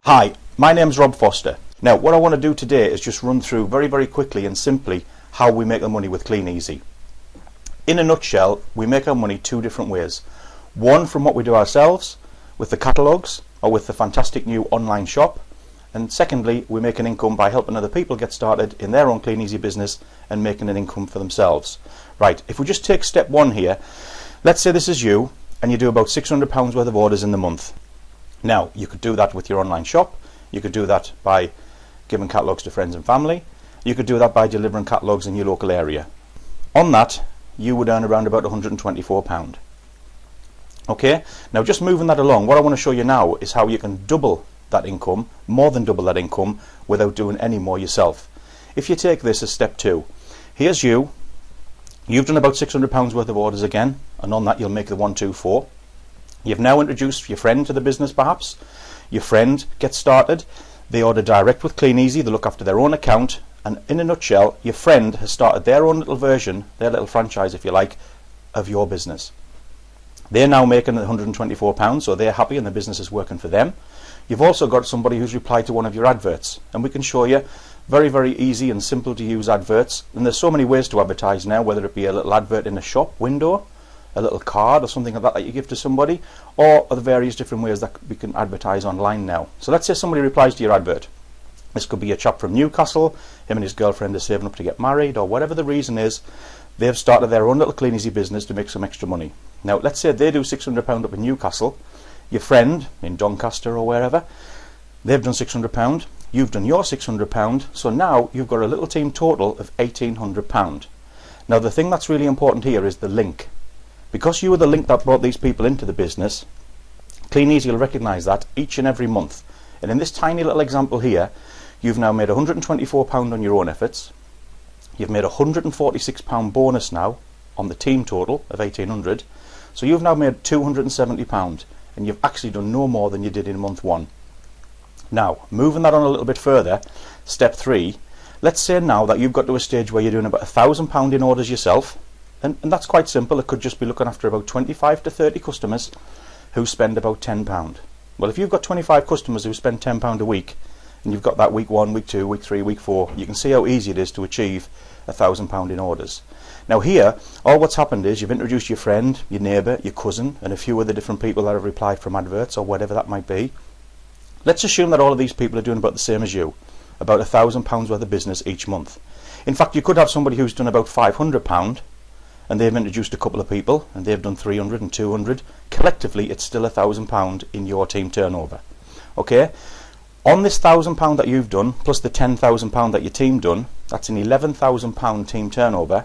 Hi, my name's Rob Forster. Now what I want to do today is just run through very quickly and simply how we make the money with Kleeneze. In a nutshell, we make our money two different ways. One, from what we do ourselves with the catalogues or with the fantastic new online shop, and secondly, we make an income by helping other people get started in their own Kleeneze business and making an income for themselves. Right, if we just take step one here, let's say this is you and you do about £600 worth of orders in the month. Now, you could do that with your online shop, you could do that by giving catalogues to friends and family, you could do that by delivering catalogues in your local area. On that, you would earn around about £124. Okay, now just moving that along, what I want to show you now is how you can double that income, more than double that income, without doing any more yourself. If you take this as step two, here's you've done about £600 worth of orders again, and on that you'll make the 124. You've now introduced your friend to the business perhaps. Your friend gets started, they order direct with Kleeneze, they look after their own account, and in a nutshell, your friend has started their own little version, their little franchise if you like, of your business. They're now making £124, so they're happy and the business is working for them. You've also got somebody who's replied to one of your adverts, and we can show you very easy and simple to use adverts. And there's so many ways to advertise now, whether it be a little advert in a shop window, a little card or something like that you give to somebody, or the various different ways that we can advertise online now. So let's say somebody replies to your advert. This could be a chap from Newcastle, him and his girlfriend are saving up to get married, or whatever the reason is, they've started their own little Kleeneze business to make some extra money. Now let's say they do £600 up in Newcastle, your friend in Doncaster or wherever, they've done £600, you've done your £600, so now you've got a little team total of £1,800. Now the thing that's really important here is the link. Because you were the link that brought these people into the business, Kleeneze will recognise that each and every month. And in this tiny little example here, you've now made £124 on your own efforts. You've made £146 bonus now on the team total of £1,800. So you've now made £270, and you've actually done no more than you did in month one. Now, moving that on a little bit further, step three, let's say now that you've got to a stage where you're doing about £1,000 in orders yourself. And that's quite simple. It could just be looking after about 25 to 30 customers who spend about £10. Well, if you've got 25 customers who spend £10 a week, and you've got that week 1, week 2, week 3, week 4, you can see how easy it is to achieve £1,000 in orders. Now here, all what's happened is you've introduced your friend, your neighbour, your cousin, and a few other different people that have replied from adverts or whatever that might be. Let's assume that all of these people are doing about the same as you, about £1,000 worth of business each month. In fact, you could have somebody who's done about £500, and they've introduced a couple of people and they've done 300 and 200. Collectively it's still £1,000 in your team turnover. Okay, on this £1,000 that you've done plus the £10,000 that your team done, that's an £11,000 team turnover.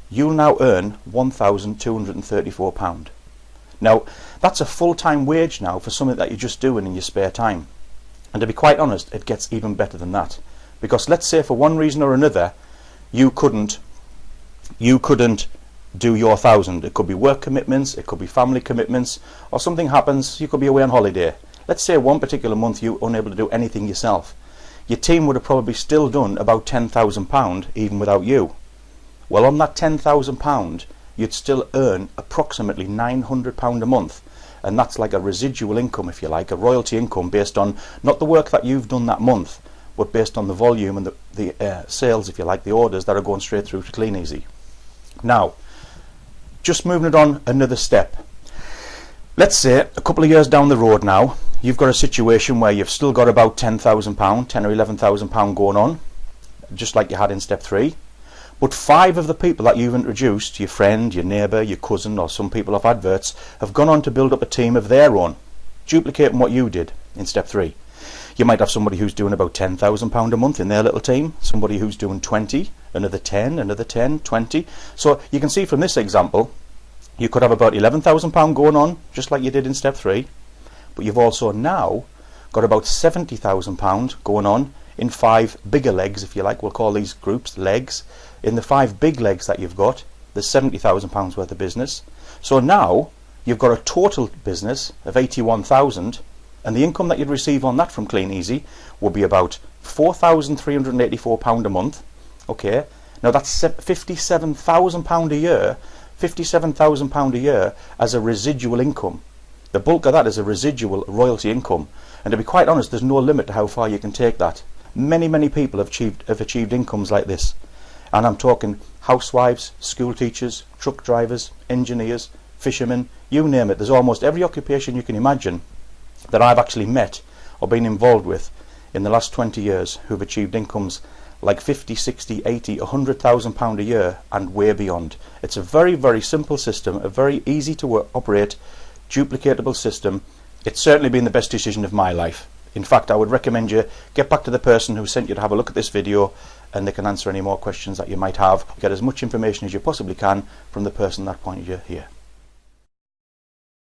You'll now earn £1,234. Now that's a full-time wage now for something that you're just doing in your spare time. And to be quite honest, it gets even better than that, because let's say for one reason or another you couldn't do your 1,000. It could be work commitments, it could be family commitments, or something happens, you could be away on holiday. Let's say one particular month you're unable to do anything yourself. Your team would have probably still done about £10,000 even without you. Well, on that £10,000 you'd still earn approximately £900 a month, and that's like a residual income, if you like, a royalty income based on not the work that you've done that month, but based on the volume and the sales, if you like, the orders that are going straight through to Kleeneze. Now, just moving it on another step. Let's say a couple of years down the road now, you've got a situation where you've still got about £10,000, £10,000 or £11,000 going on, just like you had in step 3. But 5 of the people that you've introduced, your friend, your neighbour, your cousin, or some people off adverts, have gone on to build up a team of their own, duplicating what you did in step 3. You might have somebody who's doing about £10,000 a month in their little team, somebody who's doing 20, another 10, another 10, 20. So you can see from this example, you could have about £11,000 going on, just like you did in step 3, but you've also now got about £70,000 going on in 5 bigger legs, if you like. We'll call these groups legs. In the 5 big legs that you've got, there's £70,000 worth of business. So now you've got a total business of 81,000, and the income that you'd receive on that from Kleeneze will be about £4,384 a month. Okay, now that's £57,000 a year, £57,000 a year as a residual income. The bulk of that is a residual royalty income, and to be quite honest, there's no limit to how far you can take that. Many people have achieved incomes like this, and I'm talking housewives, school teachers, truck drivers, engineers, fishermen, you name it. There's almost every occupation you can imagine that I've actually met or been involved with in the last 20 years who've achieved incomes like 50, 60, 80, £100,000 a year and way beyond. It's a very simple system, a very easy to operate, duplicatable system. It's certainly been the best decision of my life. In fact, I would recommend you get back to the person who sent you to have a look at this video, and they can answer any more questions that you might have. Get as much information as you possibly can from the person that pointed you here.